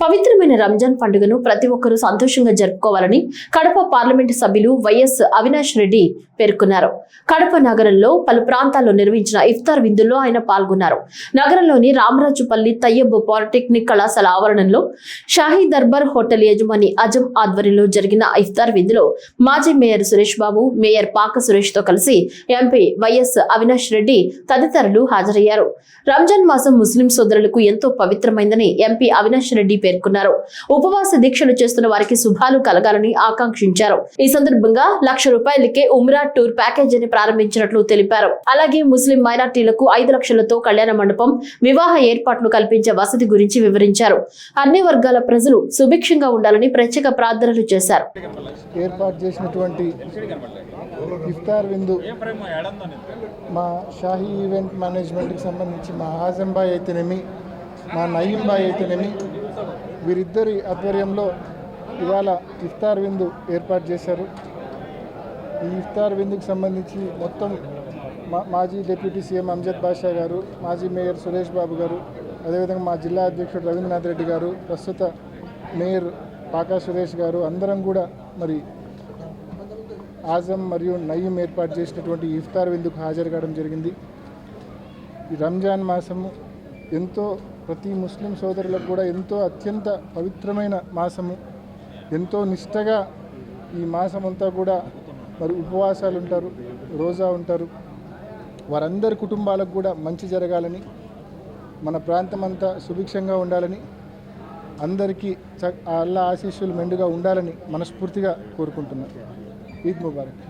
పవిత్రమైన రంజాన్ పండుగను ప్రతి ఒక్కరూ సంతోషంగా జరుపుకోవాలని కడప పార్లమెంటు సభ్యులు వైఎస్ అవినాష్ రెడ్డి పేర్కొన్నారు. కడప నగరంలో పలు ప్రాంతాల్లో నిర్వహించిన ఇఫ్తార్ విందుల్లో ఆయన పాల్గొన్నారు. నగరంలోని రామరాజుపల్లి తయ్యబ్ పాలిటెక్నిక్ కళాశాల ఆవరణంలో షాహీ దర్బార్ హోటల్ యజమాని అజం ఆధ్వర్యంలో జరిగిన ఇఫ్తార్ విందులో మాజీ మేయర్ సురేష్ బాబు, మేయర్ పాక సురేష్ తో కలిసి ఎంపీ వైఎస్ అవినాష్ రెడ్డి తదితరులు హాజరయ్యారు. రంజాన్ మాసం ముస్లిం సోదరులకు ఎంతో పవిత్రమైందని ఎంపీ అవినాష్ రెడ్డి పేర్కొన్నారు. ఉపవాస దీక్షలు చేస్తున్న వారికి శుభాలు కలగాలని ఆకాంక్షించారు. ఈ సందర్భంగా ₹1,00,000కే ఉమ్రా టూర్ ప్యాకేజీని ప్రారంభించినట్లు తెలిపారు. అలాగే ముస్లిం మైనార్టీలకు 5 లక్షలతో కళ్యాణ మండపం, వివాహ ఏర్పాట్లు కల్పించే వసతి గురించి వివరించారు. అన్ని వర్గాల ప్రజలు సుభిక్షంగా ఉండాలని ప్రత్యేక ప్రార్థనలు చేశారు. ఏర్పాటు చేసినటువంటి ఇఫ్తార్ విందు మా షాహీ ఈవెంట్ మేనేజ్మెంట్కి సంబంధించి మా ఆజం బాయ్ అయితేనేమి, మా నయీం బాయ్ అయితేనేమి, వీరిద్దరి ఆధ్వర్యంలో ఇవాళ ఇఫ్తార్ విందు ఏర్పాటు చేశారు. ఈ ఇఫ్తార్ విందుకు సంబంధించి మొత్తం మాజీ డిప్యూటీ సీఎం అంజద్ బాషా గారు, మాజీ మేయర్ సురేష్ బాబు గారు, అదేవిధంగా మా జిల్లా అధ్యక్షుడు రవీంద్రనాథ్ రెడ్డి గారు, ప్రస్తుత మేయర్ పాకా సురేష్ గారు అందరం కూడా మరి ఆజం మరియు నయీం ఏర్పాటు చేసినటువంటి ఇఫ్తార్ విందుకు హాజరు కావడం జరిగింది. ఈ రంజాన్ మాసము ఎంతో ప్రతి ముస్లిం సోదరులకు కూడా ఎంతో అత్యంత పవిత్రమైన మాసము. ఎంతో నిష్టగా ఈ మాసం అంతా కూడా మరి ఉపవాసాలు ఉంటారు, రోజా ఉంటారు. వారందరి కుటుంబాలకు కూడా మంచి జరగాలని, మన ప్రాంతం అంతా సుభిక్షంగా ఉండాలని, అందరికీ అల్లా ఆశీస్సులు మెండుగా ఉండాలని మనస్ఫూర్తిగా కోరుకుంటున్నాను. ఈద్ ముబారక్.